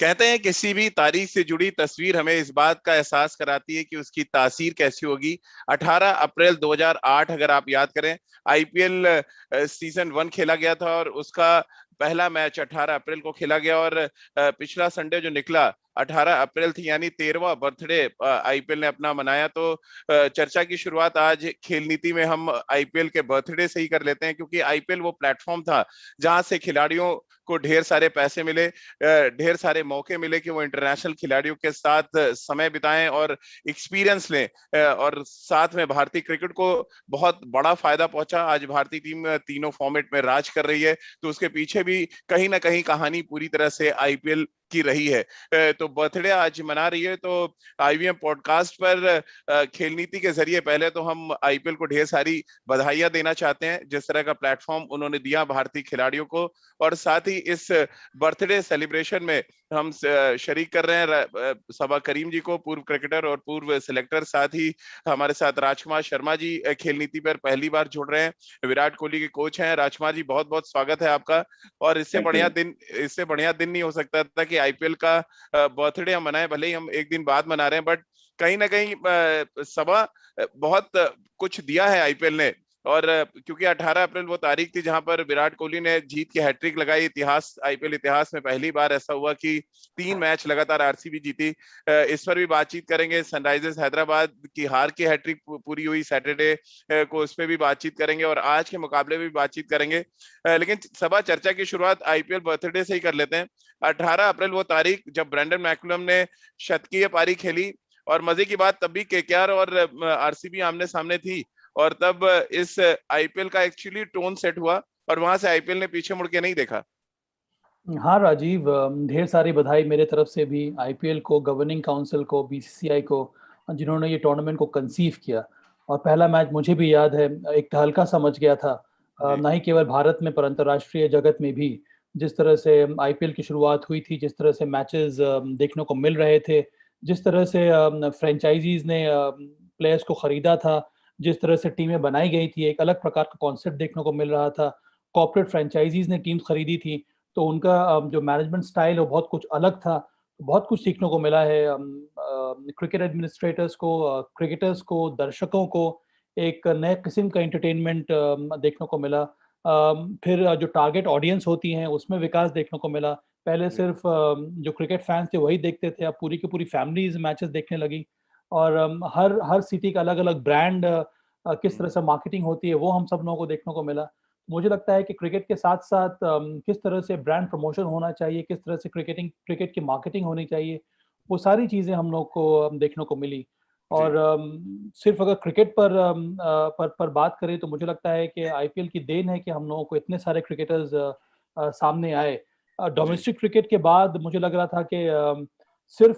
कहते हैं किसी भी तारीख से जुड़ी तस्वीर हमें इस बात का एहसास कराती है कि उसकी तासीर कैसी होगी। 18 अप्रैल 2008, अगर आप याद करें, आईपीएल सीजन 1 खेला गया था और उसका पहला मैच 18 अप्रैल को खेला गया। और पिछला संडे जो निकला 18 अप्रैल थी, यानी 13वां बर्थडे आईपीएल ने अपना मनाया। तो चर्चा की शुरुआत आज खेल नीति में हम आईपीएल के बर्थडे से ही कर लेते हैं, क्योंकि आईपीएल वो प्लेटफॉर्म था जहां से खिलाड़ियों को ढेर सारे पैसे मिले, ढेर सारे मौके मिले कि वो इंटरनेशनल खिलाड़ियों के साथ समय बिताएं और एक्सपीरियंस लें। और साथ में भारतीय क्रिकेट को बहुत बड़ा फायदा पहुंचा। आज भारतीय टीम तीनों फॉर्मेट में राज कर रही है, तो उसके पीछे भी कहीं ना कहीं कहानी पूरी तरह से आईपीएल की रही है। तो बर्थडे आज मना रही है। तो आईवीएम पॉडकास्ट पर खेल नीति के जरिए पहले तो हम आईपीएल को ढेर सारी बधाइयां देना चाहते हैं, जिस तरह का प्लेटफॉर्म उन्होंने दिया भारतीय खिलाड़ियों को। और साथ ही इस बर्थडे सेलिब्रेशन में हम शरीक कर रहे हैं सबा करीम जी को, पूर्व क्रिकेटर और पूर्व सिलेक्टर। साथ ही हमारे साथ राजकुमार शर्मा जी खेल नीति पर पहली बार जुड़ रहे हैं, विराट कोहली के कोच हैं। राजकुमार जी, बहुत बहुत स्वागत है आपका। और थैंक यू। इससे बढ़िया दिन नहीं हो सकता था कि आईपीएल का बर्थडे हम मनाए, भले ही हम एक दिन बाद मना रहे हैं, बट कहीं ना कहीं सबा बहुत कुछ दिया है आईपीएल ने। और क्योंकि 18 अप्रैल वो तारीख थी जहां पर विराट कोहली ने जीत की हैट्रिक लगाई। इतिहास, आईपीएल इतिहास में पहली बार ऐसा हुआ कि 3 मैच लगातार आरसीबी जीती। इस पर भी बातचीत करेंगे। सनराइजर्स हैदराबाद की हार की हैट्रिक पूरी हुई सैटरडे को, उस पर भी बातचीत करेंगे और आज के मुकाबले में भी बातचीत करेंगे। लेकिन सभा चर्चा की शुरुआत आईपीएल बर्थडे से ही कर लेते हैं। 18 अप्रैल वो तारीख जब ब्रेंडन मैकुलम ने शतकीय पारी खेली, और मजे की बात तब भी केकेआर और आरसीबी आमने सामने थी। और तब इस आईपीएल का एक्चुअली टोन सेट हुआ, और वहां से आईपीएल ने पीछे मुड़ के नहीं देखा। हाँ राजीव, ढेर सारी बधाई मेरे तरफ से भी आईपीएल को, गवर्निंग काउंसिल को, बीसीसीआई को, जिन्होंने ये टूर्नामेंट को कंसीव किया। और पहला मैच मुझे भी याद है, एक तहलका समझ गया था, जी ना ही केवल भारत में पर अंतर्राष्ट्रीय जगत में भी। जिस तरह से आईपीएल की शुरुआत हुई थी, जिस तरह से मैचेस देखने को मिल रहे थे, जिस तरह से फ्रेंचाइजीज ने प्लेयर्स को खरीदा था, जिस तरह से टीमें बनाई गई थी, एक अलग प्रकार का कॉन्सेप्ट देखने को मिल रहा था। कॉर्पोरेट फ्रेंचाइजीज ने टीम खरीदी थी, तो उनका जो मैनेजमेंट स्टाइल है वो बहुत कुछ अलग था। बहुत कुछ सीखने को मिला है क्रिकेट एडमिनिस्ट्रेटर्स को, क्रिकेटर्स को, दर्शकों को। एक नए किस्म का एंटरटेनमेंट देखने को मिला। फिर जो टारगेट ऑडियंस होती हैं उसमें विकास देखने को मिला। पहले जी सिर्फ जो क्रिकेट फैंस थे वही देखते थे, अब पूरी की पूरी फैमिलीज मैचेस देखने लगी। और हर हर सिटी का अलग अलग ब्रांड, किस तरह से मार्केटिंग होती है वो हम सब लोगों को देखने को मिला। मुझे लगता है कि क्रिकेट के साथ साथ किस तरह से ब्रांड प्रमोशन होना चाहिए, किस तरह से क्रिकेट की मार्केटिंग होनी चाहिए, वो सारी चीज़ें हम लोग को देखने को मिली। जी और सिर्फ अगर क्रिकेट पर बात करें तो मुझे लगता है कि आईपीएल की देन है कि हम लोगों को इतने सारे क्रिकेटर्स सामने आए। जी डोमेस्टिक क्रिकेट के बाद मुझे लग रहा था कि सिर्फ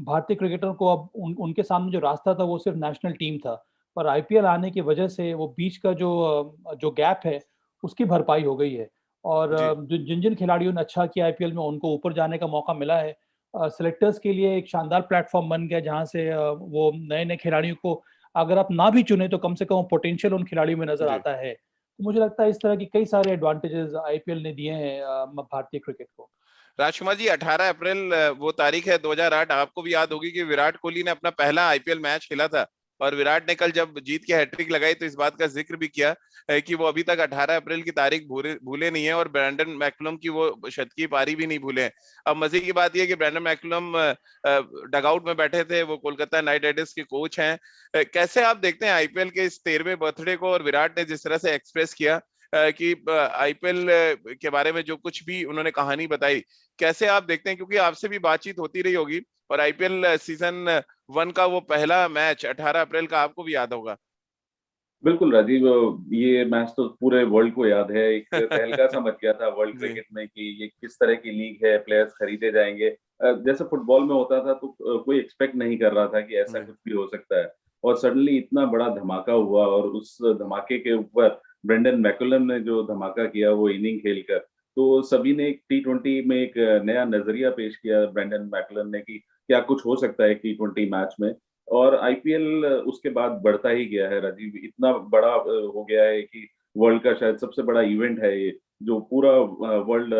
भारतीय क्रिकेटर को अब उनके सामने जो रास्ता था वो सिर्फ नेशनल टीम था। पर आईपीएल आने की वजह से वो बीच का जो गैप है उसकी भरपाई हो गई है। और जी जिन जिन खिलाड़ियों ने अच्छा किया आईपीएल में उनको ऊपर जाने का मौका मिला है। सिलेक्टर्स के लिए एक शानदार प्लेटफॉर्म बन गया जहां से वो नए नए खिलाड़ियों को अगर आप ना भी चुने तो कम से कम पोटेंशियल उन खिलाड़ियों में नजर जी आता है। तो मुझे लगता है इस तरह की कई सारे एडवांटेजेस आईपीएल ने दिए हैं भारतीय क्रिकेट को। राजकुमार जी, 18 अप्रैल वो तारीख है 2008। आपको भी याद होगी कि विराट कोहली ने अपना पहला आईपीएल मैच खेला था, और विराट ने कल जब जीत के हैट्रिक लगाई तो इस बात का जिक्र भी किया है कि वो अभी तक 18 अप्रैल की तारीख भूले नहीं है, और ब्रैंडन मैकुलम की वो शतकीय पारी भी नहीं भूले हैं। अब मजे की बात यह है कि ब्रैंडन मैकुलम डगआउट में बैठे थे, वो कोलकाता नाइट राइडर्स के कोच हैं। कैसे आप देखते हैं आईपीएल के इस 13वें बर्थडे को, और विराट ने जिस तरह से एक्सप्रेस किया कि आईपीएल के बारे में जो कुछ भी उन्होंने कहानी बताई, कैसे आप देखते हैं? क्योंकि आपसे भी बातचीत होती रही होगी, और आईपीएल सीजन 1 का वो पहला मैच 18 अप्रैल का आपको भी याद होगा। बिल्कुल राजीव, ये मैच तो पूरे वर्ल्ड को याद है। एक तहलका सा मच गया था वर्ल्ड जी क्रिकेट में कि ये किस तरह की लीग है, प्लेयर्स खरीदे जाएंगे। जैसे फुटबॉल में होता था तो कोई एक्सपेक्ट नहीं कर रहा था कि ऐसा जी कुछ भी हो सकता है। और सडनली इतना बड़ा धमाका हुआ, और उस धमाके के ऊपर ब्रेंडन मैकुलम ने जो धमाका किया वो इनिंग खेलकर, तो सभी ने एक टी20 में एक नया नजरिया पेश किया ब्रेंडन मैकुलम ने कि क्या कुछ हो सकता है एक टी20 मैच में। और आईपीएल उसके बाद बढ़ता ही गया है राजीव, इतना बड़ा हो गया है कि वर्ल्ड का शायद सबसे बड़ा इवेंट है ये, जो पूरा वर्ल्ड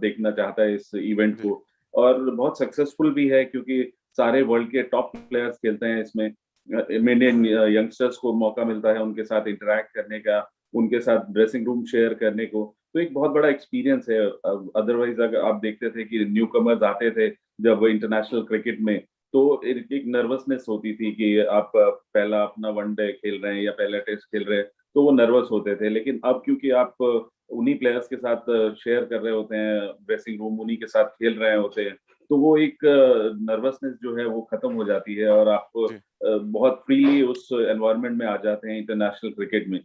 देखना चाहता है इस इवेंट जी। को। और बहुत सक्सेसफुल भी है क्योंकि सारे वर्ल्ड के टॉप प्लेयर्स खेलते हैं इसमें। इंडियन यंगस्टर्स को मौका मिलता है उनके साथ इंटरेक्ट करने का, उनके साथ ड्रेसिंग रूम शेयर करने को। तो एक बहुत बड़ा एक्सपीरियंस है। अदरवाइज अगर आप देखते थे कि न्यू कमर्स आते थे जब इंटरनेशनल क्रिकेट में, तो एक नर्वसनेस होती थी कि आप पहला अपना वनडे खेल रहे हैं या पहला टेस्ट खेल रहे हैं, तो वो नर्वस होते थे। लेकिन अब क्योंकि आप उन्हीं प्लेयर्स के साथ शेयर कर रहे होते हैं ड्रेसिंग रूम, उन्हीं के साथ खेल रहे होते हैं, तो वो एक नर्वसनेस जो है वो खत्म हो जाती है और आप जी। बहुत फ्रीली उस एनवायरनमेंट में आ जाते हैं इंटरनेशनल क्रिकेट में।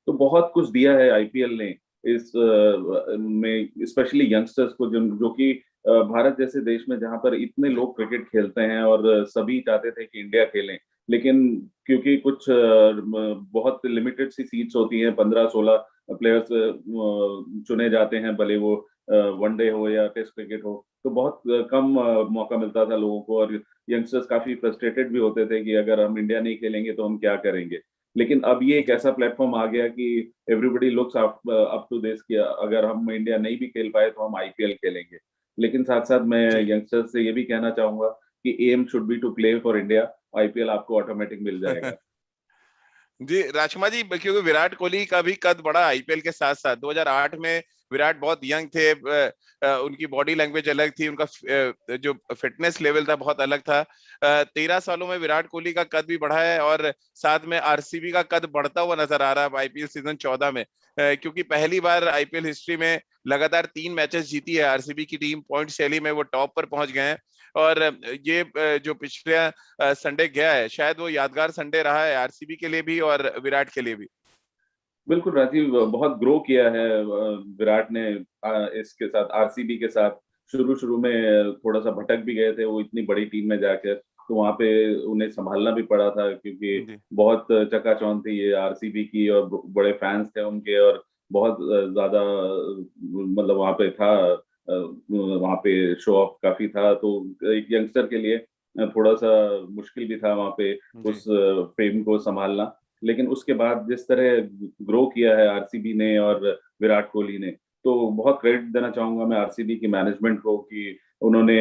तो बहुत कुछ दिया है आईपीएल ने इस में, स्पेशली यंगस्टर्स को, जो कि भारत जैसे देश में जहां पर इतने जी। लोग क्रिकेट खेलते हैं और सभी चाहते थे कि इंडिया खेलें, लेकिन क्योंकि कुछ बहुत लिमिटेड सी सीट्स होती हैं, 15-16 प्लेयर्स चुने जाते हैं, भले वो वनडे हो या टेस्ट क्रिकेट हो, तो बहुत कम मौका मिलता था लोगों को। और यंगस्टर्स काफी फ्रस्ट्रेटेड भी होते थे कि अगर हम इंडिया नहीं खेलेंगे तो हम क्या करेंगे। लेकिन अब ये एक जी। ऐसा प्लेटफॉर्म आ गया कि everybody looks up to this, कि अगर हम इंडिया नहीं भी खेल पाए तो हम आईपीएल खेलेंगे। लेकिन साथ साथ मैं जी। यंगस्टर्स से ये भी कहना चाहूंगा कि M should be to play for India. IPL आपको ऑटोमेटिक मिल जाएगा। जी राजकुमार जी, क्योंकि विराट कोहली का भी कद बढ़ा आईपीएल के साथ साथ। 2008 में विराट बहुत यंग थे, उनकी बॉडी लैंग्वेज अलग थी, उनका जो फिटनेस लेवल था बहुत अलग था। 13 सालों में विराट कोहली का कद भी बढ़ा है और साथ में आरसीबी का कद बढ़ता हुआ नजर आ रहा है आईपीएल सीजन 14 में, क्योंकि पहली बार आईपीएल हिस्ट्री में लगातार 3 मैचेस जीती है आरसीबी की टीम। पॉइंट शैली में वो टॉप पर पहुंच गए हैं। और ये जो पिछले संडे गया है, शायद वो यादगार संडे रहा है आरसीबी के लिए भी और विराट के लिए भी। बिल्कुल राजीव, बहुत ग्रो किया है विराट ने इसके साथ, आरसीबी के साथ। शुरू शुरू में थोड़ा सा भटक भी गए थे वो इतनी बड़ी टीम में जाकर, तो वहां पे उन्हें संभालना भी पड़ा था क्योंकि जी। बहुत चकाचौंध थी ये आरसीबी की, और बड़े फैंस थे उनके, और बहुत ज्यादा मतलब वहां पे था, वहां पे शो ऑफ काफी था। तो एक यंगस्टर के लिए थोड़ा सा मुश्किल भी था वहां पे जी। उस फेम को संभालना। लेकिन उसके बाद जिस तरह ग्रो किया है आरसीबी ने और विराट कोहली ने, तो बहुत क्रेडिट देना चाहूंगा मैं आरसीबी की मैनेजमेंट को कि उन्होंने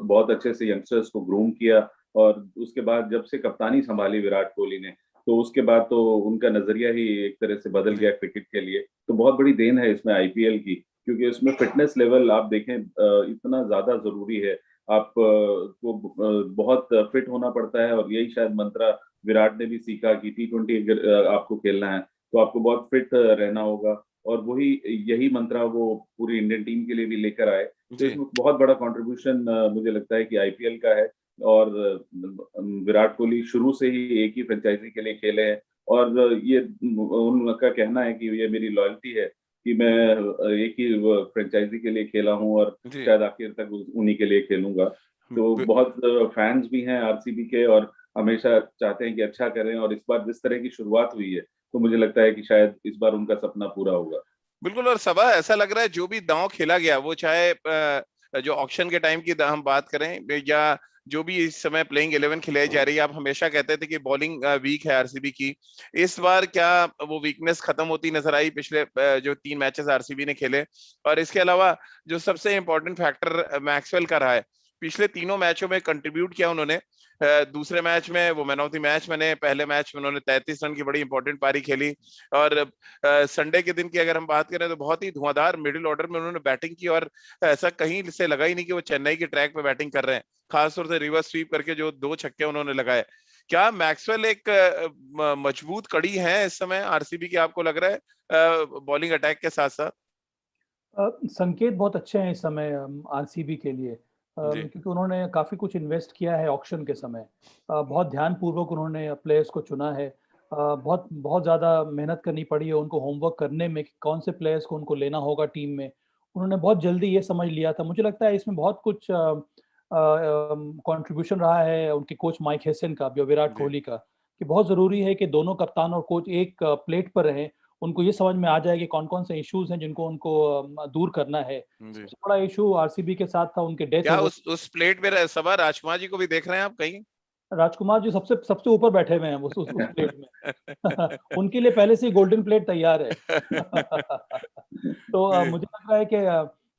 बहुत अच्छे से यंगस्टर्स को ग्रूम किया। और उसके बाद जब से कप्तानी संभाली विराट कोहली ने, तो उसके बाद तो उनका नजरिया ही एक तरह से बदल जी। गया क्रिकेट के लिए। तो बहुत बड़ी देन है इसमें आईपीएल की, क्योंकि उसमें फिटनेस लेवल आप देखें इतना ज्यादा जरूरी है। आप को बहुत फिट होना पड़ता है, और यही शायद मंत्रा विराट ने भी सीखा कि टी20 अगर आपको खेलना है तो आपको बहुत फिट रहना होगा। और वही यही मंत्रा वो पूरी इंडियन टीम के लिए भी लेकर आए। तो जी। इसमें बहुत बड़ा कंट्रीब्यूशन मुझे लगता है कि आईपीएल का है। और विराट कोहली शुरू से ही एक ही फ्रेंचाइजी के लिए खेले हैं, और ये उनका कहना है कि ये मेरी लॉयल्टी है कि मैं एक ही फ्रेंचाइजी के लिए खेला हूँ और जी। शायद आखिर तक उन्हीं के लिए खेलूंगा। तो ब- बहुत फैंस भी हैं आरसीबी के, और हमेशा चाहते हैं कि अच्छा करें। और इस बार जिस तरह की शुरुआत हुई है, तो मुझे लगता है कि शायद इस बार उनका सपना पूरा होगा। बिल्कुल। और सबा ऐसा लग रहा है जो भी दांव खेला गया, वो चाहे जो ऑक्शन के टाइम की हम बात करें या जो भी इस समय प्लेइंग 11 खिलाई जा रही है, आप हमेशा कहते थे कि बॉलिंग वीक है आरसीबी की। इस बार क्या वो वीकनेस खत्म होती नजर आई पिछले जो 3 मैचेस आरसीबी ने खेले? और इसके अलावा जो सबसे इंपॉर्टेंट फैक्टर मैक्सवेल का रहा है, पिछले तीनों मैचों में कंट्रीब्यूट किया उन्होंने। दूसरे मैच में वो मैन ऑफ द मैच बने, पहले मैच में उन्होंने 33 रन की बड़ी इंपॉर्टेंट पारी खेली। और संडे के दिन की अगर हम बात करें तो बहुत ही धुआंधार मिडिल ऑर्डर में उन्होंने बैटिंग की, और ऐसा कहीं से लगा ही नहीं कि वो चेन्नई के ट्रैक पे बैटिंग कर रहे हैं। खासतौर से रिवर्स स्वीप करके जो 2 छक्के उन्होंने लगाए। क्या मैक्सवेल एक मजबूत कड़ी है इस समय आरसीबी की, आपको लग रहा है बॉलिंग अटैक के साथ साथ? संकेत बहुत अच्छे हैं इस समय आरसीबी के लिए, जी। क्योंकि उन्होंने काफ़ी कुछ इन्वेस्ट किया है ऑक्शन के समय। बहुत ध्यानपूर्वक उन्होंने प्लेयर्स को चुना है। बहुत बहुत ज़्यादा मेहनत करनी पड़ी है उनको होमवर्क करने में कि कौन से प्लेयर्स को उनको लेना होगा टीम में। उन्होंने बहुत जल्दी ये समझ लिया था। मुझे लगता है इसमें बहुत कुछ कंट्रीब्यूशन रहा है उनके कोच माइक हेसन का भी और विराट जी। कोहली का, कि बहुत ज़रूरी है कि दोनों कप्तान और कोच एक प्लेट पर रहें। उनको ये समझ में आ जाए कि कौन-कौन से इश्यूज़ हैं जिनको उनको दूर करना है। जी। सबसे बड़ा इश्यू आरसीबी के साथ था उनके डेथ क्या ओवर। उस प्लेट में सभा राजकुमार जी को भी देख रहे हैं आप कहीं? राजकुमार जी सबसे ऊपर बैठे हुए हैं उस प्लेट में। उनके लिए पहले से ही गोल्डन प्लेट तैयार है। तो मुझे लग रहा है कि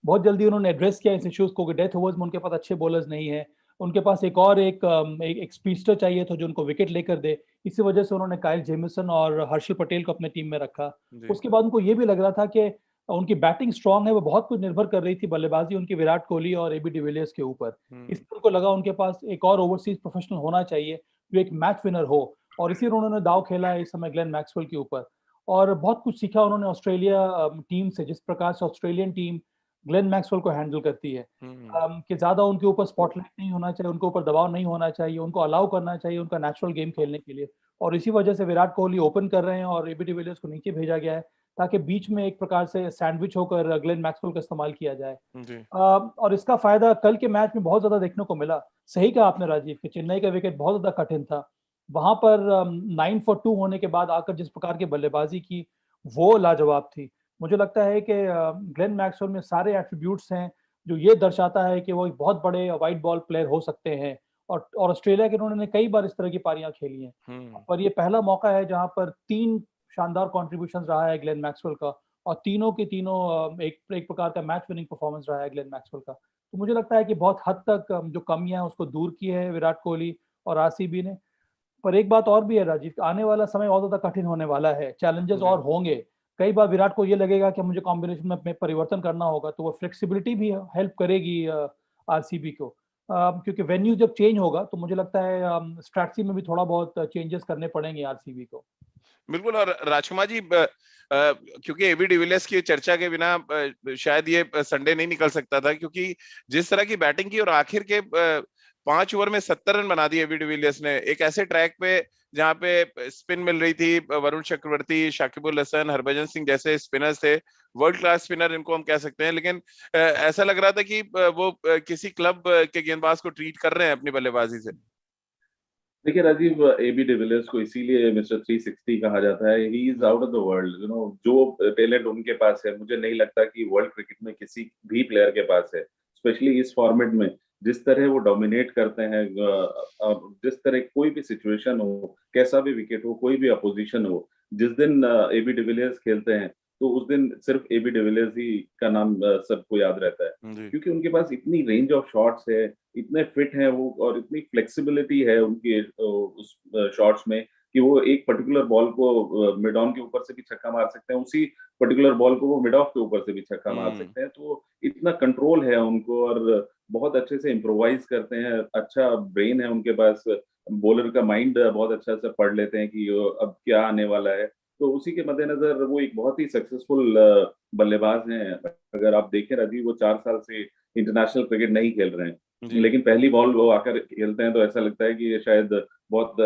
बहुत जल्दी उन्होंने एड्रेस किया इस इश्यूज को कि डेथ ओवर्स में उनके पास अच्छे बॉलर्स नहीं है, उनके पास एक स्पीडस्टर चाहिए था जो उनको विकेट लेकर दे। इसी वजह से उन्होंने काइल जेमिसन और हर्षल पटेल को अपने टीम में रखा। उसके बाद उनको ये भी लग रहा था कि उनकी बैटिंग स्ट्रांग है, वो बहुत कुछ निर्भर कर रही थी बल्लेबाजी उनकी विराट कोहली और एबी डिविलियर्स के ऊपर। इसलिए उनको लगा उनके पास एक और ओवरसीज प्रोफेशनल होना चाहिए जो एक मैच विनर हो, और इसी उन्होंने दाव खेला है इस समय ग्लेन मैक्सवेल के ऊपर। और बहुत कुछ सीखा उन्होंने ऑस्ट्रेलिया टीम से, जिस प्रकार से ऑस्ट्रेलियन टीम ग्लेन मैक्सवेल को हैंडल करती है, कि ज्यादा उनके ऊपर स्पॉटलाइट नहीं होना चाहिए, उनके ऊपर दबाव नहीं होना चाहिए, उनको अलाउ करना चाहिए उनका नेचुरल गेम खेलने के लिए। और इसी वजह से विराट कोहली ओपन कर रहे हैं और एबी डिविलियर्स को नीचे भेजा गया है ताकि बीच में एक प्रकार से सैंडविच होकर ग्लेन मैक्सवेल का इस्तेमाल किया जाए। और इसका फायदा कल के मैच में बहुत ज्यादा देखने को मिला। सही कहा आपने राजीव कि चेन्नई का विकेट बहुत ज्यादा कठिन था, वहां पर 9 for 2 होने के बाद आकर जिस प्रकार की बल्लेबाजी की वो लाजवाब थी। मुझे लगता है कि ग्लेन मैक्सवेल में सारे एट्रीब्यूट्स हैं जो ये दर्शाता है कि वो एक बहुत बड़े वाइट बॉल प्लेयर हो सकते हैं। और ऑस्ट्रेलिया के उन्होंने कई बार इस तरह की पारियां खेली हैं, पर ये पहला मौका है जहां पर 3 शानदार कॉन्ट्रीब्यूशन रहा है ग्लेन मैक्सवेल का, और तीनों के तीनों एक प्रकार का मैच विनिंग परफॉर्मेंस रहा है ग्लेन मैक्सवेल का। तो मुझे लगता है कि बहुत हद तक जो कमियां उसको दूर की है विराट कोहली और आरसीबी ने। पर एक बात और भी है राजीव, आने वाला समय और ज्यादा कठिन होने वाला है, चैलेंजेस और होंगे। कई बार विराट को ये लगेगा कि मुझे कॉम्बिनेशन में परिवर्तन करना होगा, तो वो फ्लेक्सिबिलिटी भी हेल्प करेगी आरसीबी को, क्योंकि वेन्यू जब चेंज होगा तो मुझे लगता है स्ट्रैटेजी में भी थोड़ा बहुत चेंजेस करने पड़ेंगे आरसीबी को। बिल्कुल। और राजकुमार जी, क्योंकि एबी डिविलियर्स की चर्चा के बिना शायद ये संडे नहीं निकल सकता था, क्योंकि जिस तरह की बैटिंग की और आखिर के 5 ओवर में 70 रन बना दिए एबी डिविलियर्स ने, एक ऐसे ट्रैक पे जहां पे स्पिन मिल रही थी। वरुण चक्रवर्ती, शाकिबुल हसन, हरभजन सिंह जैसे स्पिनर्स थे, वर्ल्ड क्लास स्पिनर इनको हम कह सकते हैं, लेकिन ऐसा लग रहा था कि वो किसी क्लब के गेंदबाज को ट्रीट कर रहे हैं अपनी बल्लेबाजी से। देखिए राजीव, एबी डिविलियर्स को इसीलिए मिस्टर 360 कहा जाता है। He is out of the world, जो टैलेंट उनके पास है मुझे नहीं लगता कि वर्ल्ड क्रिकेट में किसी भी प्लेयर के पास है, स्पेशली इस फॉर्मेट में। जिस तरह वो डोमिनेट करते हैं, जिस तरह कोई भी सिचुएशन हो, कैसा भी विकेट हो, कोई भी अपोजिशन हो, जिस दिन एबी डिविलियर्स खेलते हैं तो उस दिन सिर्फ एबी डिविलियर्स ही का नाम सबको याद रहता है, क्योंकि उनके पास इतनी रेंज ऑफ शॉट्स है, इतने फिट हैं वो, और इतनी फ्लेक्सिबिलिटी है उनके उस शॉट्स में कि वो एक पर्टिकुलर बॉल को मिड ऑन के ऊपर से भी छक्का मार सकते हैं, उसी पर्टिकुलर बॉल को वो मिड ऑफ के ऊपर से भी छक्का मार सकते हैं। तो इतना कंट्रोल है उनको, और बहुत अच्छे से इम्प्रोवाइज करते हैं, अच्छा ब्रेन है उनके पास, बॉलर का माइंड बहुत अच्छा से पढ़ लेते हैं कि अब क्या आने वाला है। तो उसी के मद्देनजर वो एक बहुत ही सक्सेसफुल बल्लेबाज हैं। अगर आप देखें राजीव, वो 4 साल से इंटरनेशनल क्रिकेट नहीं खेल रहे हैं, लेकिन पहली बॉल वो आकर खेलते हैं तो ऐसा लगता है कि ये शायद बहुत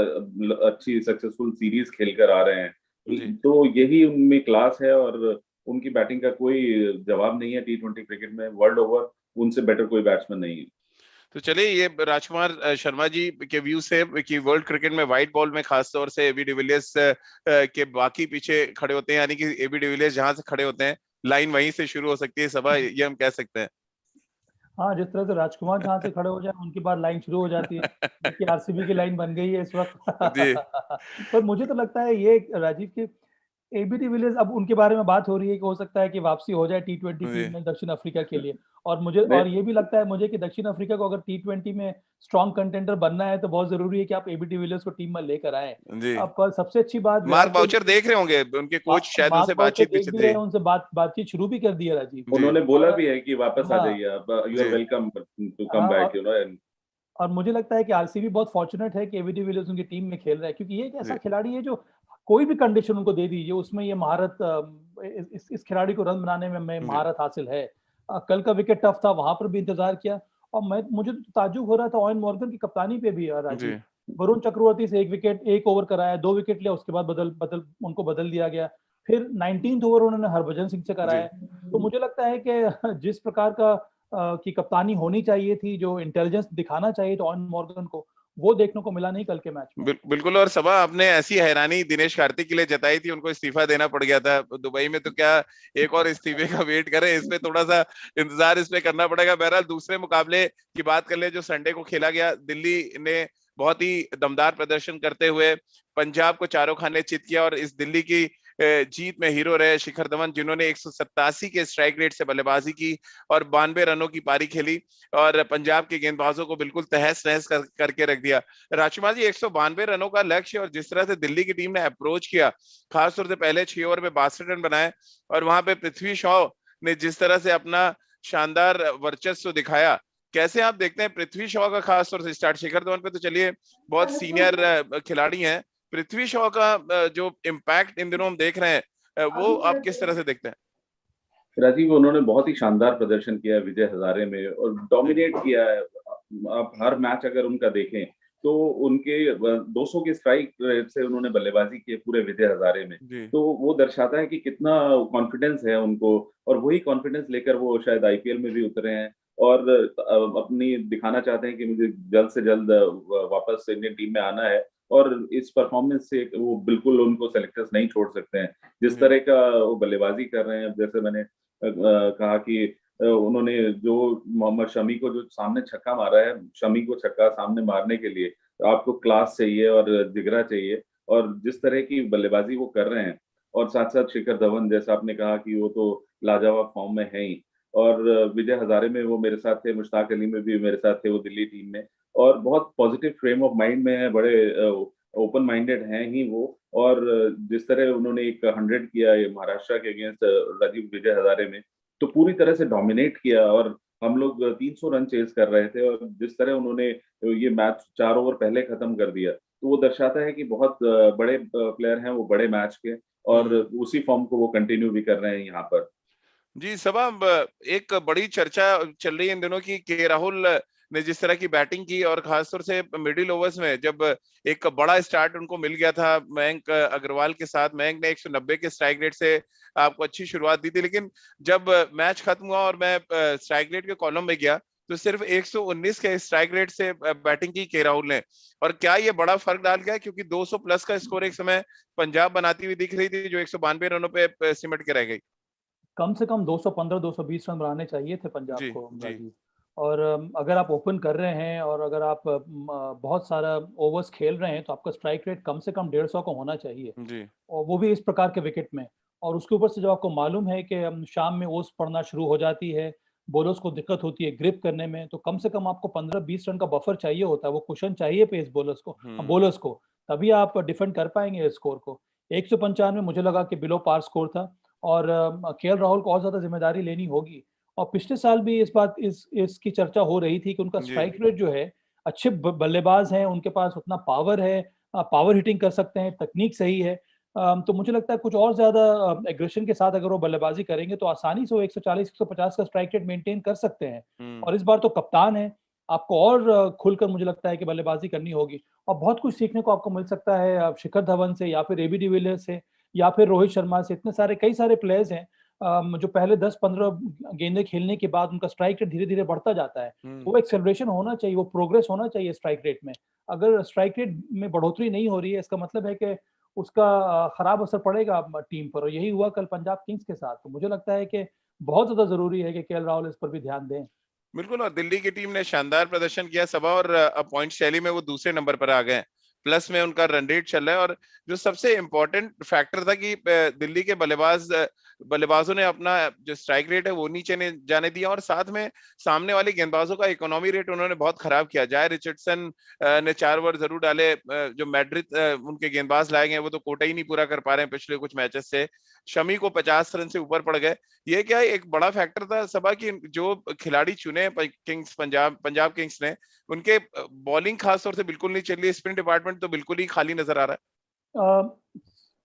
अच्छी सक्सेसफुल सीरीज खेलकर आ रहे हैं। तो यही उनमें क्लास है, और उनकी बैटिंग का कोई जवाब नहीं है टी20 क्रिकेट में। वर्ल्ड ओवर उनसे बेटर कोई बैट्समैन नहीं है। तो चलिए, ये राजकुमार शर्मा जी के व्यू से कि वर्ल्ड क्रिकेट में व्हाइट बॉल में खासतौर से एबी डिविलियर्स के बाकी पीछे खड़े होते हैं, यानी कि एबी डिविलियर्स जहां से खड़े होते हैं लाइन वहीं से शुरू हो सकती है सभा, ये हम कह सकते हैं। हाँ, जिस तरह से राजकुमार जहाँ से खड़े हो जाए उनके बाद लाइन शुरू हो जाती है, जबकि आरसीबी की लाइन बन गई है इस वक्त। जी पर मुझे तो लगता है ये राजीव के एबी डिविलियर्स, अब उनके बारे में बात हो रही है कि हो सकता है कि वापसी हो जाए टी20 टीम में दक्षिण अफ्रीका के लिए। और ये भी लगता है मुझे कि दक्षिण अफ्रीका को अगर टी20 में स्ट्रॉन्ग कंटेंडर बनना है तो बहुत जरूरी है कि आप एबी डिविलियर्स को टीम में लेकर आए। अब सबसे अच्छी बात, मार्क बाउचर देख रहे होंगे, उनके कोच शायद उनसे बातचीत भी देख भी रहे, उनसे बातचीत शुरू भी कर दी है राजीव। उन्होंने बोला भी है कि वापस आ जाइए आप, you are welcome to come back, और मुझे लगता है कि आरसीबी बहुत फॉर्चुनेट है कि एबी डिविलियर्स उनकी टीम में खेल रहा है, क्योंकि ये एक ऐसा खिलाड़ी है जो कोई भी कंडीशन उनको दे दीजिए उसमें ये महारत, इस खिलाड़ी को रन बनाने में महारत हासिल है। कल का विकेट टफ था, वहां पर भी इंतजार किया, और मुझे तो ताज्जुब हो रहा था ओवेन मॉर्गन की कप्तानी पे भी राजीव। वरुण चक्रवर्ती से एक ओवर कराया, 2 विकेट लिया, उसके बाद उनको बदल दिया गया। फिर 19th ओवर उन्होंने हरभजन सिंह से कराया। तो मुझे लगता है कि जिस प्रकार का की कप्तानी होनी चाहिए थी, जो इंटेलिजेंस दिखाना चाहिए था ओवेन मॉर्गन को, वो देखने को मिला नहीं कल के मैच में। बिल्कुल। और सभा, आपने ऐसी हैरानी दिनेश कार्तिक के लिए जताई थी, उनको इस्तीफा देना पड़ गया था दुबई में, तो क्या एक और इस्तीफे का वेट करें? इसमें थोड़ा सा इंतजार इसमें करना पड़ेगा। बहरहाल दूसरे मुकाबले की बात कर ले जो संडे को खेला गया, दिल्ली ने बहुत ही दमदार प्रदर्शन करते हुए पंजाब को चारों खाने चित किया और इस दिल्ली की जीत में हीरो रहे शिखर धवन, जिन्होंने 187 के स्ट्राइक रेट से बल्लेबाजी की और 92 रनों की पारी खेली और पंजाब के गेंदबाजों को बिल्कुल तहस नहस करके रख दिया। राजकुमार जी, 192 रनों का लक्ष्य और जिस तरह से दिल्ली की टीम ने अप्रोच किया, खासतौर से पहले 6 ओवर में 62 रन बनाए और वहां पे पृथ्वी शॉ ने जिस तरह से अपना शानदार वर्चस्व दिखाया, कैसे आप देखते हैं पृथ्वी शॉ का खास तौर से स्टार्ट? शिखर धवन पे तो चलिए बहुत सीनियर खिलाड़ी हैं, पृथ्वी शॉ का जो इम्पैक्ट इन दिनों हम देख रहे हैं, वो आप किस तरह से देखते हैं? राजीव, उन्होंने बहुत ही शानदार प्रदर्शन किया है विजय हजारे में और डोमिनेट किया है। आप हर मैच अगर उनका देखें तो उनके 200 के स्ट्राइक रेट से उन्होंने बल्लेबाजी की है पूरे विजय हजारे में। तो वो दर्शाता है कि कितना कॉन्फिडेंस है उनको और वही कॉन्फिडेंस लेकर वो शायद आईपीएल में भी उतरे हैं और अपनी दिखाना चाहते हैं कि मुझे जल्द से जल्द वापस इंडियन टीम में आना है और इस परफॉर्मेंस से वो बिल्कुल उनको सेलेक्टर्स नहीं छोड़ सकते हैं। जिस तरह का वो बल्लेबाजी कर रहे हैं, जैसे मैंने कहा कि उन्होंने जो मोहम्मद शमी को जो सामने छक्का मारा है, शमी को छक्का सामने मारने के लिए आपको क्लास चाहिए और जिगरा चाहिए और जिस तरह की बल्लेबाजी वो कर रहे हैं और साथ-साथ शिखर धवन, जैसा आपने कहा कि वो तो लाजवाब फॉर्म में है ही और विजय हजारे में वो मेरे साथ थे, मुश्ताक अली में भी मेरे साथ थे वो दिल्ली टीम में और बहुत पॉजिटिव फ्रेम ऑफ माइंड में है, बड़े ओपन माइंडेड हैं ही वो और जिस तरह उन्होंने एक 100 किया ये महाराष्ट्र के अगेंस्ट राजीव विजय हजारे में, तो पूरी तरह से डोमिनेट किया और हम लोग 300 रन चेज़ कर रहे थे और जिस तरह उन्होंने ये मैच 4 ओवर पहले खत्म कर दिया, तो वो दर्शाता है कि बहुत बड़े प्लेयर हैं वो बड़े मैच के और उसी फॉर्म को वो कंटिन्यू भी कर रहे हैं यहाँ पर। जी सबा, एक बड़ी चर्चा चल रही है इन दिनों की के राहुल ने जिस तरह की बैटिंग की और खासतौर से मिडिल ओवर्स में जब एक बड़ा स्टार्ट उनको मिल गया था मयंक अग्रवाल के साथ। मयंक ने 190 के स्ट्राइक रेट से आपको अच्छी शुरुआत दी थी, लेकिन जब मैच खत्म हुआ और मैं स्ट्राइक रेट के कॉलम में गया तो सिर्फ 119 के स्ट्राइक रेट से बैटिंग की के राहुल ने। और क्या ये बड़ा फर्क डाल गया, क्योंकि 200 प्लस का स्कोर एक समय पंजाब बनाती हुई दिख रही थी जो 192 रनों पे सिमट के रह गई। कम से कम 215-220 रन बनाने चाहिए थे पंजाब जी को, जी राजीव। और अगर आप ओपन कर रहे हैं और अगर आप बहुत सारा ओवर्स खेल रहे हैं तो आपका स्ट्राइक रेट कम से कम 150 का होना चाहिए, जी और वो भी इस प्रकार के विकेट में। और उसके ऊपर से जब आपको मालूम है कि शाम में ओस पड़ना शुरू हो जाती है, बॉलर्स को दिक्कत होती है ग्रिप करने में, तो कम से कम आपको 15-20 रन का बफर चाहिए होता है, वो कुशन चाहिए पेस बॉलर्स को, तभी आप डिफेंड कर पाएंगे स्कोर को। 195 मुझे लगा कि बिलो पार स्कोर था और केएल राहुल को और ज्यादा जिम्मेदारी लेनी होगी। और पिछले साल भी इसकी चर्चा हो रही थी कि उनका जी स्ट्राइक रेट जो है, अच्छे बल्लेबाज हैं, उनके पास उतना पावर है, पावर हिटिंग कर सकते हैं, तकनीक सही है। तो मुझे लगता है कुछ और ज्यादा एग्रेशन के साथ अगर वो बल्लेबाजी करेंगे तो आसानी से वो 140-150 का स्ट्राइक रेट मेंटेन कर सकते हैं। और इस बार तो कप्तान है, आपको और खुलकर मुझे लगता है कि बल्लेबाजी करनी होगी और बहुत कुछ सीखने को आपको मिल सकता है शिखर धवन से या फिर एबी डिविलियर्स से या फिर रोहित शर्मा से। इतने सारे कई सारे प्लेयर्स हैं जो पहले 10-15 गेंदें खेलने के बाद उनका स्ट्राइक रेट धीरे धीरे बढ़ता जाता है। वो एक्सेलरेशन होना चाहिए, वो प्रोग्रेस होना चाहिए स्ट्राइक रेट में। अगर स्ट्राइक रेट में बढ़ोतरी नहीं हो रही है, इसका मतलब है कि उसका खराब असर पड़ेगा टीम पर, और यही हुआ कल पंजाब किंग्स के साथ। तो मुझे लगता है कि बहुत ज्यादा जरूरी है कि केएल राहुल इस पर भी ध्यान दें। बिल्कुल, और दिल्ली की टीम ने शानदार प्रदर्शन किया सभा, और पॉइंट शैली में वो दूसरे नंबर पर आ गए, प्लस में उनका रन रेट चल रहा है। और जो सबसे इंपॉर्टेंट फैक्टर था कि दिल्ली के बल्लेबाजों ने अपना जो स्ट्राइक रेट है वो नीचे ने जाने दिया, और साथ में सामने वाले गेंदबाजों का इकोनॉमी रेट उन्होंने बहुत खराब किया। जाय रिचर्डसन ने 4 ओवर जरूर डाले, जो मैड्रिड उनके गेंदबाज लाए गए वो तो कोटा ही नहीं पूरा कर पा रहे हैं पिछले कुछ मैचेस से। शमी को 50 रन से ऊपर पड़ गए। ये क्या एक बड़ा फैक्टर था सभा की जो खिलाड़ी चुने पंजाब किंग्स ने, उनके बॉलिंग खास तौर से बिल्कुल नहीं चल रही, स्पिन डिपार्टमेंट तो बिल्कुल ही खाली नजर आ रहा अ,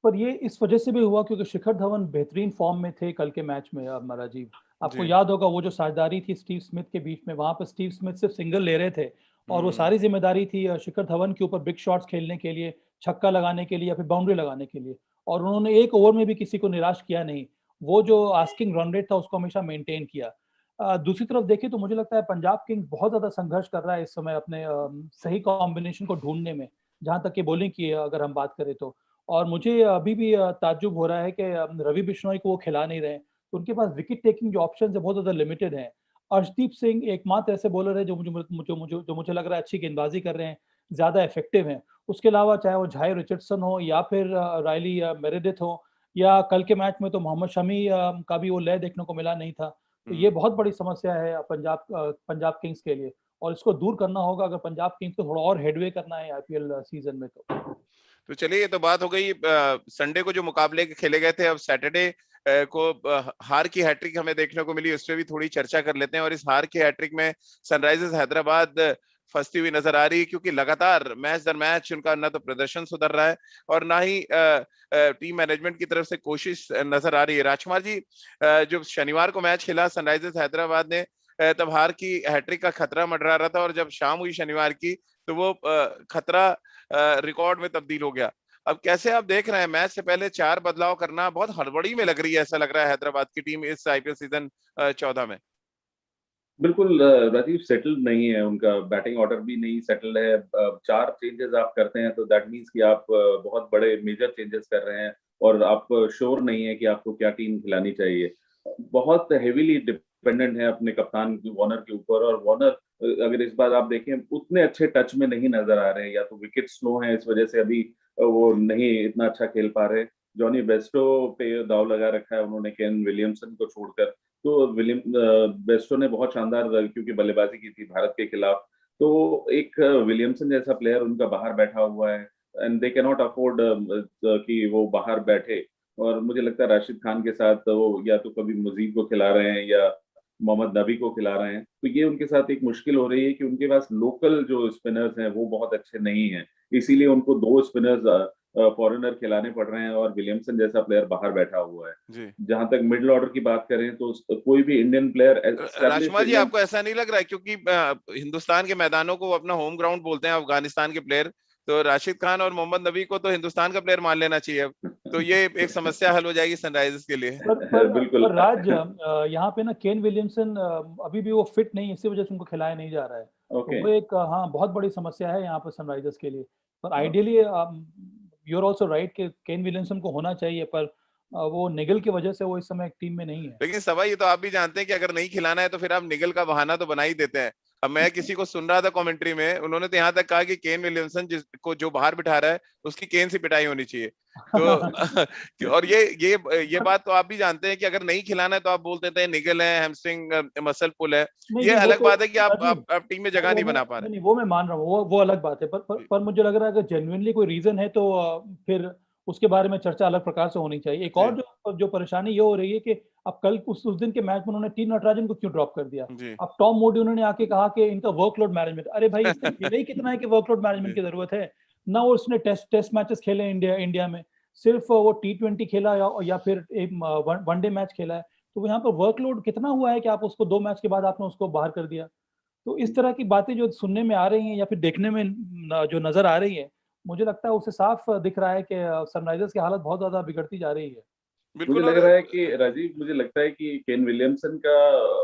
पर ये इस वजह से भी हुआ क्योंकि शिखर धवन बेहतरीन फॉर्म में थे कल के मैच में। राजीव, है। आपको जी याद होगा वो जो साझेदारी थी स्टीव स्मिथ के बीच में, वहां पर स्टीव स्मिथ सिर्फ सिंगल ले रहे थे और वो सारी जिम्मेदारी थी शिखर धवन के ऊपर बिग शॉट्स खेलने के लिए, छक्का लगाने के लिए या फिर बाउंड्री लगाने के लिए। और उन्होंने एक ओवर में भी किसी को निराश किया नहीं, वो जो आस्किंग रन रेट था उसको हमेशा मेंटेन किया। दूसरी तरफ देखें तो मुझे लगता है पंजाब किंग्स बहुत ज्यादा संघर्ष कर रहा है इस समय अपने सही कॉम्बिनेशन को ढूंढने में, जहां तक कि बॉलिंग की अगर हम बात करें तो। और मुझे अभी भी ताज्जुब हो रहा है कि रवि बिश्नोई को वो खिला नहीं रहे, तो उनके पास विकेट टेकिंग जो ऑप्शन है बहुत ज्यादा लिमिटेड है। अर्शदीप सिंह एकमात्र ऐसे बॉलर है जो मुझे लग रहा है अच्छी गेंदबाजी कर रहे हैं, ज़्यादा इफेक्टिव हैं। उसके अलावा चाहे वो झाई रिचर्डसन हो या फिर रायली मेरेडिथ हो, या कल के मैच में तो मोहम्मद शमी का भी वो लय देखने को मिला नहीं था। तो ये बहुत बड़ी समस्या है पंजाब किंग्स के लिए, और इसको दूर करना होगा अगर पंजाब किंग्स को थोड़ा और हेडवे करना है आईपीएल सीजन में। तो चलिए, ये तो बात हो गई संडे को जो मुकाबले खेले गए थे। अब सैटरडे को हार की हैट्रिक हमें देखने को मिली, उस पर भी थोड़ी चर्चा कर लेते हैं। और इस हार की हैट्रिक में सनराइजर्स हैदराबाद फंसती हुई नजर आ रही है, क्योंकि लगातार मैच दर मैच उनका ना तो प्रदर्शन सुधर रहा है और ना ही टीम मैनेजमेंट की तरफ से कोशिश नजर आ रही है। राजकुमार जी, जो शनिवार को मैच खेला सनराइजर्स हैदराबाद ने, तब हार की हैट्रिक का खतरा मंडरा रहा था, और जब शाम हुई शनिवार की तो वो खतरा रिकॉर्ड में तब्दील हो गया। अब कैसे आप देख रहे हैं, मैच से पहले 4 बदलाव करना बहुत हड़बड़ी में लग रही है, ऐसा लग रहा है हैदराबाद की टीम इस आईपीएल सीजन 14 में। बिल्कुल राजीव सेटल्ड नहीं है, उनका बैटिंग ऑर्डर भी नहीं सेटल्ड है। 4 चेंजेस आप करते हैं तो दैट मीन्स कि आप बहुत बड़े मेजर चेंजेस कर रहे हैं और आप श्योर नहीं है कि आपको क्या टीम खिलानी चाहिए। बहुत हेवीली डिपेंडेंट है अपने कप्तान वार्नर के ऊपर, और वार्नर अगर इस बार आप देखें उतने अच्छे टच में नहीं नजर आ रहे हैं, या तो विकेट स्लो है इस वजह से अभी वो नहीं इतना अच्छा खेल पा रहे। जॉनी बेस्टो पे दाव लगा रखा है उन्होंने केन विलियमसन को छोड़कर। तो बेस्टो ने बहुत शानदार क्योंकि बल्लेबाजी की थी भारत के खिलाफ, तो एक विलियमसन जैसा प्लेयर उनका बाहर बैठा हुआ है and they can not afford कि वो बाहर बैठे। और मुझे लगता है राशिद खान के साथ वो या तो कभी मुजीब को खिला रहे हैं या मोहम्मद नबी को खिला रहे हैं, तो ये उनके साथ एक मुश्किल हो रही है कि उनके पास लोकल जो स्पिनर्स हैं वो बहुत अच्छे नहीं हैं, इसीलिए उनको 2 स्पिनर्स फॉरेनर खिलाने पड़ रहे हैं और विलियमसन जैसा प्लेयर बाहर बैठा हुआ है। जहां तक मिडिल ऑर्डर की बात करें तो कोई भी इंडियन प्लेयर राजकुमार जी, आपको ऐसा नहीं लग रहा है, क्योंकि हिंदुस्तान के मैदानों को अपना होम ग्राउंड बोलते हैं अफगानिस्तान के प्लेयर, तो राशिद खान और मोहम्मद नबी को तो हिंदुस्तान का प्लेयर मान लेना चाहिए अब, तो ये एक समस्या हल हो जाएगी सनराइजर्स के लिए। बिल्कुल। पर राज, यहाँ पे ना केन विलियमसन अभी भी वो फिट नहीं, इसी वजह से उनको खिलाया नहीं जा रहा है। तो वो एक हाँ बहुत बड़ी समस्या है यहाँ पर सनराइजर्स के लिए। पर ideally you are also right कि केन विलियमसन को होना चाहिए, पर वो निगल की वजह से वो इस समय एक टीम में नहीं है। लेकिन सवाल ये तो आप भी जानते हैं कि अगर नहीं खिलाना है तो फिर आप निगल का बहाना तो बना ही देते हैं। अब मैं किसी को सुन रहा था कमेंट्री में, उन्होंने तो यहाँ तक कहा कि केन विलियमसन जिसको जो बाहर बिठा रहा है उसकी केन से पिटाई होनी चाहिए। तो और ये बात तो आप भी जानते हैं कि अगर नहीं खिलाना है तो आप बोल देते हैं निगल है, हैमस्ट्रिंग मसल पुल है। ये अलग बात है कि आप टीम में जगह नहीं बना पा रहे। नहीं, वो मैं मान रहा हूँ, वो अलग बात है। पर मुझे लग रहा है अगर जेन्युइनली कोई रीजन है तो फिर उसके बारे में चर्चा अलग प्रकार से होनी चाहिए। एक और जो परेशानी ये हो रही है कि अब कल उस दिन के मैच में उन्होंने टी नटराजन को क्यों ड्रॉप कर दिया। अब टॉम मूडी उन्होंने आके कहा कि इनका वर्कलोड मैनेजमेंट। अरे भाई, इसने खेला ही कितना है कि वर्कलोड मैनेजमेंट की जरूरत है ना। वो उसने टेस्ट मैचेस खेले इंडिया में, सिर्फ वो T20 खेला या फिर एक वनडे मैच खेला है। तो यहाँ पर वर्कलोड कितना हुआ है कि आप उसको 2 मैच के बाद आपने उसको बाहर कर दिया। तो इस तरह की बातें जो सुनने में आ रही हैं या फिर देखने में जो नजर आ रही है, मुझे लगता है उससे साफ दिख रहा है कि सनराइजर्स की हालत बहुत ज्यादा बिगड़ती जा रही है। मुझे लग रहा है कि राजीव, मुझे लगता है कि केन विलियमसन का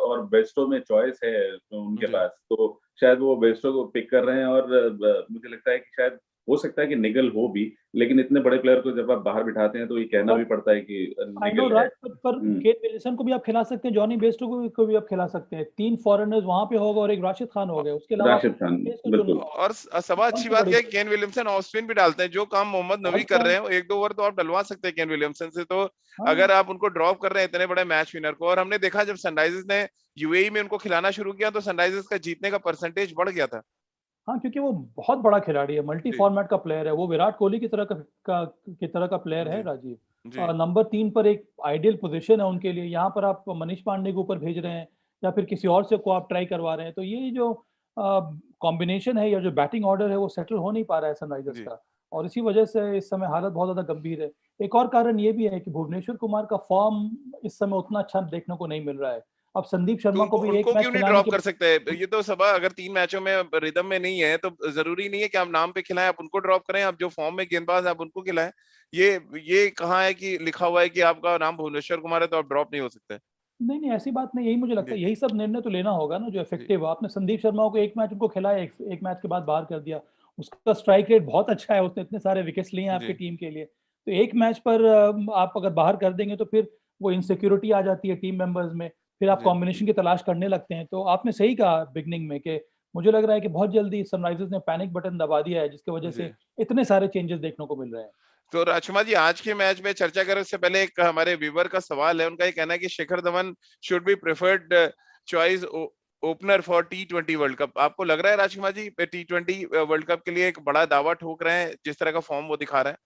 और बेस्टो में चॉइस है तो उनके पास, तो शायद वो बेस्टो को पिक कर रहे हैं। और मुझे लगता है कि शायद हो सकता है कि निगल हो भी, लेकिन इतने बड़े प्लेयर को जब आप बाहर बिठाते हैं तो ये कहना भी पड़ता है कि निगल है। पर केन विलियमसन को भी आप खिला सकते हैं, जॉनी बेस्टो को भी आप खिला सकते हैं। 3 फॉरेनर्स वहां पे होगा और एक राशिद खान हो गया, उसके अलावा राशिद खान, बिल्कुल। और सबसे अच्छी बात यह है केन विलियमसन ऑफ स्पिन भी डालते हैं, जो काम मोहम्मद नबी कर रहे हैं 1-2 ओवर तो आप डलवा सकते हैं केन विलियमसन से। तो अगर आप उनको ड्रॉप कर रहे हैं इतने बड़े मैच विनर को, और हमने देखा जब सनराइजर्स ने यूएई में उनको खिलाना शुरू किया तो सनराइजर्स का जीतने का परसेंटेज बढ़ गया था। हाँ, क्योंकि वो बहुत बड़ा खिलाड़ी है, मल्टी फॉर्मेट का प्लेयर है, वो विराट कोहली की तरह का प्लेयर है राजीव। नंबर 3 पर एक आइडियल पोजीशन है उनके लिए। यहाँ पर आप मनीष पांडे के ऊपर भेज रहे हैं या फिर किसी और से को आप ट्राई करवा रहे हैं, तो ये जो कॉम्बिनेशन है या जो बैटिंग ऑर्डर है वो सेटल हो नहीं पा रहा है सनराइजर्स का, और इसी वजह से इस समय हालत बहुत ज्यादा गंभीर है। एक और कारण ये भी है कि भुवनेश्वर कुमार का फॉर्म इस समय उतना अच्छा देखने को नहीं मिल रहा है। अब संदीप शर्मा को भी एक मैच क्यों नहीं ड्रॉप कर सकते हैं? ये तो सब अगर 3 मैचों में रिदम में नहीं है तो जरूरी नहीं है कि आप नाम पे खिलाएं, आप उनको ड्रॉप करें, आप जो फॉर्म में गेंदबाज आप उनको खिलाएं। ये कहाँ है कि लिखा हुआ है कि आपका नाम भुवनेश्वर कुमार है तो आप ड्रॉप नहीं हो सकते? नहीं, ऐसी बात नहीं। यही मुझे लगता है, यही सब निर्णय तो लेना होगा ना जो इफेक्टिव। आपने संदीप शर्मा को एक मैच उनको खिलाया, एक मैच के बाद बाहर कर दिया। उसका स्ट्राइक रेट बहुत अच्छा है, उसने इतने सारे विकेट्स लिए हैं आपकी टीम के लिए। तो एक मैच पर आप अगर बाहर कर देंगे तो फिर वो इनसिक्योरिटी आ जाती है टीम मेंबर्स में, फिर आप कॉम्बिनेशन की तलाश करने लगते हैं। तो आपने सही कहा बिगनिंग में कि मुझे लग रहा है कि बहुत जल्दी सनराइजर्स ने पैनिक बटन दबा दिया है, जिसकी वजह से इतने सारे चेंजेस देखने को मिल रहे हैं। तो राजकुमार जी, आज के मैच में चर्चा करें उससे पहले एक हमारे व्यूवर का सवाल है, उनका ये कहना है कि Shikhar Dhawan should be preferred choice opener for T20 world cup. आपको लग रहा है Rajkumar ji T20 world cup के लिए एक बड़ा दावा ठोक रहे हैं जिस तरह का फॉर्म वो दिखा रहे हैं?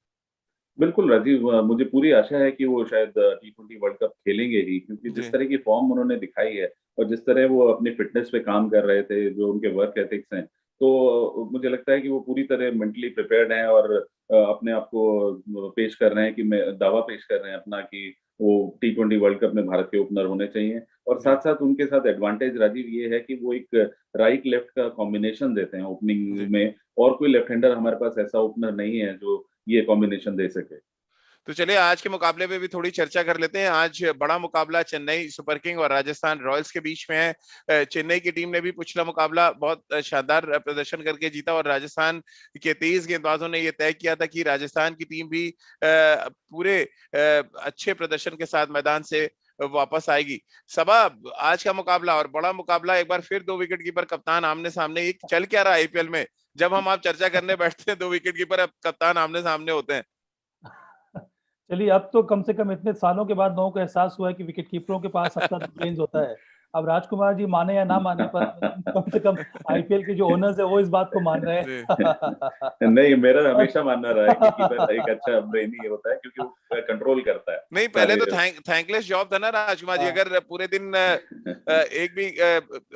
बिल्कुल राजीव, मुझे पूरी आशा है कि वो शायद T20 वर्ल्ड कप खेलेंगे ही, क्योंकि जिस तरह की फॉर्म उन्होंने दिखाई है और जिस तरह वो अपनी फिटनेस पे काम कर रहे थे, जो उनके वर्क एथिक्स हैं, तो मुझे लगता है कि वो पूरी तरह मेंटली प्रिपेयर्ड हैं और अपने आप को पेश कर रहे हैं कि मैं दावा पेश कर रहे हैं अपना कि वो T20 वर्ल्ड कप में भारत के ओपनर होने चाहिए। और साथ-साथ उनके साथ एडवांटेज राजीव ये है कि वो एक राइट लेफ्ट का कॉम्बिनेशन देते हैं ओपनिंग में, और कोई लेफ्ट हैंडर हमारे पास ऐसा ओपनर नहीं है जो ये कॉम्बिनेशन दे सके। तो चलिए आज के मुकाबले पे भी थोड़ी चर्चा कर लेते हैं। आज बड़ा मुकाबला चेन्नई सुपर किंग और राजस्थान रॉयल्स के बीच में है। चेन्नई की टीम ने भी पिछला मुकाबला बहुत शानदार प्रदर्शन करके जीता और राजस्थान के 23 गेंदबाजों ने यह तय किया था कि राजस्थान की टीम भी पूरे अच्छे प्रदर्शन के साथ मैदान से वापस आएगी। सबा, आज का मुकाबला और बड़ा मुकाबला, एक बार फिर 2 विकेट कीपर कप्तान आमने सामने। एक चल क्या रहा है आईपीएल में, जब हम आप चर्चा करने बैठते हैं 2 विकेट कीपर अब कप्तान आमने सामने होते हैं। चलिए, अब तो कम से कम इतने सालों के बाद लोगों को एहसास हुआ है कि विकेट कीपरों के पास अपना रेंज होता है। अब राजकुमार जी माने या ना माने, पर कम से कम आईपीएल के जो ओनर्स है वो इस बात को मान रहे हैं। नहीं, मेरा और हमेशा मानना रहा है कि कीपर एक अच्छा ब्रेनी होता है, क्योंकि वो कंट्रोल करता है नहीं, पहले तो थैंकलेस जॉब था ना राजकुमार जी। अगर पूरे दिन एक भी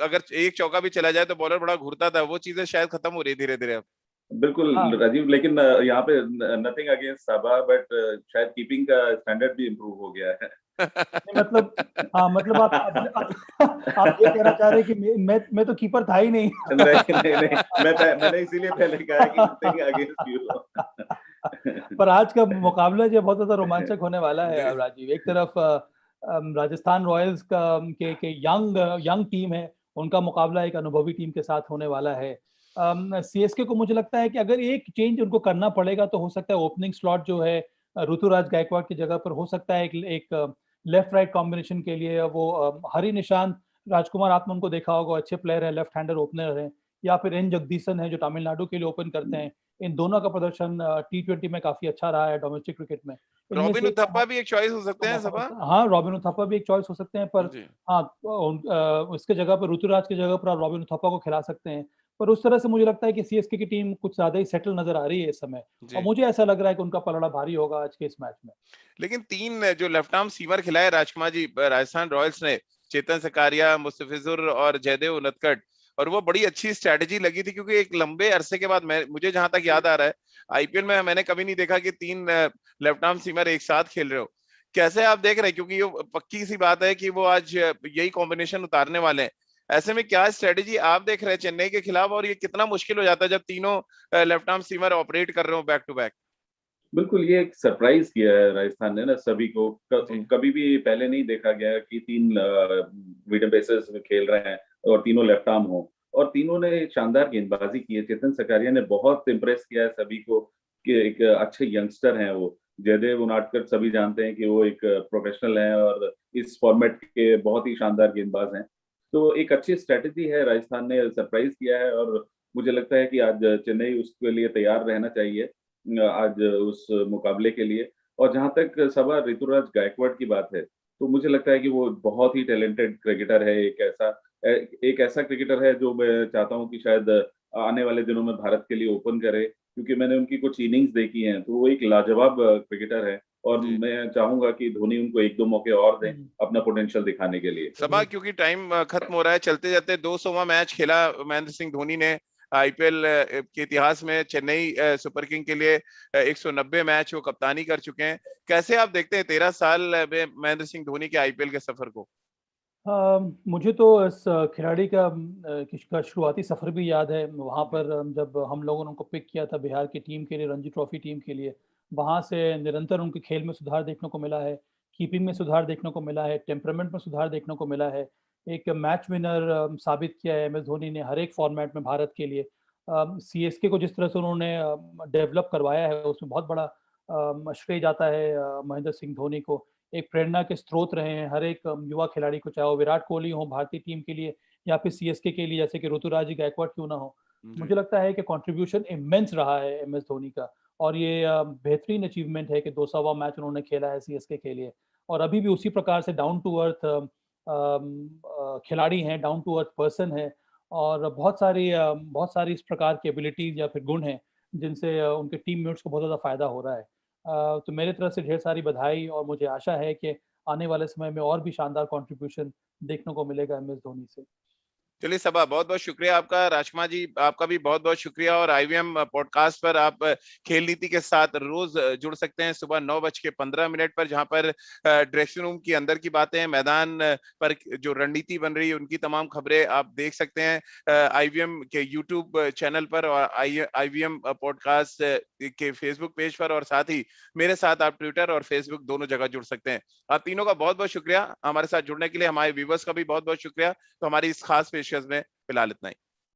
अगर एक चौका भी चला जाए तो बॉलर बड़ा घूरता था। वो चीजें शायद खत्म हो रही है धीरे धीरे अब। बिल्कुल राजीव, लेकिन यहाँ पे नथिंग अगेंस्ट साबा, बट शायद कीपिंग का स्टैंडर्ड भी इम्प्रूव हो गया है। नहीं, मतलब हाँ, मतलब आप ये कहना चाह रहे हैं कि मैं तो कीपर था ही नहीं। नहीं, मैंने इसीलिए पहले कहा कि नथिंग अगेंस्ट यू। पर आज का मुकाबला जो बहुत ज्यादा रोमांचक होने वाला है राजीव। एक तरफ राजस्थान रॉयल्स के यंग टीम है, उनका मुकाबला एक अनुभवी टीम के साथ होने वाला है। सीएसके को मुझे लगता है कि अगर एक चेंज उनको करना पड़ेगा तो हो सकता है ओपनिंग स्लॉट जो है ऋतुराज गायकवाड़ की जगह पर हो सकता है एक लेफ्ट राइट कॉम्बिनेशन के लिए वो हरी निशांत। राजकुमार, आपने उनको देखा होगा, अच्छे प्लेयर है, लेफ्ट हैंडर ओपनर है। या फिर एन जगदीशन है जो तमिलनाडु के लिए ओपन करते हैं। इन दोनों का प्रदर्शन T20 में काफी अच्छा रहा है, डोमेस्टिक क्रिकेट में। इनमें रॉबिन से उथप्पा भी एक चॉइस हो सकते हैं सबा। हाँ, रॉबिन उथप्पा भी एक चॉइस हो सकते हैं, पर हाँ, उसके जगह पर ऋतुराज की जगह पर आप रॉबिन उथप्पा को खिला सकते हैं। पर उस तरह से मुझे लगता है कि सीएसके की टीम कुछ ज्यादा ही सेटल नजर आ रही है इस समय, और मुझे ऐसा लग रहा है कि उनका पलड़ा भारी होगा आज के इस मैच में। लेकिन 3 जो लेफ्ट आर्म सीमर खिलाए राजकुमार जी राजस्थान रॉयल्स ने, चेतन सकारिया, मुस्तफिजुर और जयदेव उनदकट, और वो बड़ी अच्छी स्ट्रेटेजी लगी थी क्योंकि एक लंबे अरसे के बाद मुझे जहां तक याद आ रहा है आईपीएल में मैंने कभी नहीं देखा कि 3 लेफ्ट आर्म सीमर एक साथ खेल रहे हो। कैसे आप देख रहे हैं, क्योंकि ये पक्की सी बात है कि वो आज यही कॉम्बिनेशन उतारने वाले हैं। ऐसे में क्या स्ट्रेटेजी आप देख रहे हैं चेन्नई के खिलाफ, और ये कितना मुश्किल हो जाता है जब तीनों लेफ्ट आर्म सीमर ऑपरेट कर रहे हो बैक टू बैक? बिल्कुल, ये एक सरप्राइज किया है राजस्थान ने ना सभी को। कभी भी पहले नहीं देखा गया कि 3 मीडियम पेसर्स खेल रहे हैं और तीनों लेफ्ट आर्म हो, और तीनों ने शानदार गेंदबाजी की है। चेतन सकारिया ने बहुत इम्प्रेस किया है सभी को कि एक अच्छे यंगस्टर हैं वो। जयदेव उनाडकर सभी जानते हैं कि वो एक प्रोफेशनल हैं और इस फॉर्मेट के बहुत ही शानदार गेंदबाज हैं। तो एक अच्छी स्ट्रैटेजी है, राजस्थान ने सरप्राइज किया है, और मुझे लगता है कि आज चेन्नई उसके लिए तैयार रहना चाहिए आज उस मुकाबले के लिए। और जहाँ तक सवाल ऋतुराज गायकवाड़ की बात है, तो मुझे लगता है कि वो बहुत ही टैलेंटेड क्रिकेटर है। एक ऐसा क्रिकेटर है जो मैं चाहता हूँ कि शायद आने वाले दिनों में भारत के लिए ओपन करे, क्योंकि मैंने उनकी कुछ इनिंग्स देखी हैं, तो वो एक लाजवाब क्रिकेटर है, और मैं चाहूंगा कि धोनी उनको 1-2 मौके और दें अपना पोटेंशियल दिखाने के लिए। सबा, क्योंकि टाइम खत्म हो रहा है, चलते जाते 200वां मैच खेला महेंद्र सिंह धोनी ने आईपीएल के इतिहास में। चेन्नई सुपर किंग के लिए 190 मैच वो कप्तानी कर चुके हैं। कैसे आप देखते हैं 13 साल में महेंद्र सिंह धोनी के आईपीएल के सफर को? मुझे तो इस खिलाड़ी का शुरुआती सफर भी याद है। वहाँ पर जब हम लोगों ने उनको पिक किया था बिहार की टीम के लिए, रणजी ट्रॉफी टीम के लिए, वहाँ से निरंतर उनके खेल में सुधार देखने को मिला है, कीपिंग में सुधार देखने को मिला है, टेम्परामेंट में सुधार देखने को मिला है। एक मैच विनर साबित किया है एमएस धोनी ने हर एक फॉर्मेट में भारत के लिए। सीएसके को जिस तरह से उन्होंने डेवलप करवाया है, उसमें बहुत बड़ा श्रेय जाता है महेंद्र सिंह धोनी को। एक प्रेरणा के स्रोत रहे हैं हर एक युवा खिलाड़ी को, चाहे वो विराट कोहली हो भारतीय टीम के लिए, या फिर सीएसके के लिए जैसे कि ऋतुराज गायकवाड़ क्यों ना हो, मुझे लगता है कि कंट्रीब्यूशन इमेंस रहा है एमएस धोनी का। और ये बेहतरीन अचीवमेंट है कि 200वां मैच उन्होंने खेला है सीएसके के लिए, और अभी भी उसी प्रकार से डाउन टू अर्थ खिलाड़ी हैं, डाउन टू अर्थ पर्सन है, और बहुत सारी इस प्रकार की एबिलिटीज या फिर गुण हैं जिनसे उनके टीममेट्स को बहुत ज़्यादा फायदा हो रहा है। तो मेरे तरफ से ढेर सारी बधाई, और मुझे आशा है कि आने वाले समय में और भी शानदार कंट्रीब्यूशन देखने को मिलेगा एमएस धोनी से। चलिए सबा, बहुत बहुत शुक्रिया आपका। राजकुमार जी, आपका भी बहुत बहुत शुक्रिया। और आईवीएम पॉडकास्ट पर आप खेल नीति के साथ रोज जुड़ सकते हैं सुबह 9:15 पर, जहां पर ड्रेसिंग रूम की अंदर की बातें, मैदान पर जो रणनीति बन रही है उनकी तमाम खबरें आप देख सकते हैं आईवीएम के यूट्यूब चैनल पर और आईवीएम पॉडकास्ट के फेसबुक पेज पर, और साथ ही मेरे साथ आप ट्विटर और फेसबुक दोनों जगह जुड़ सकते हैं। आप तीनों का बहुत बहुत शुक्रिया हमारे साथ जुड़ने के लिए। हमारे व्यूवर्स का भी बहुत बहुत शुक्रिया। तो हमारी इस खास पेशकश में फिलहाल इतना ही।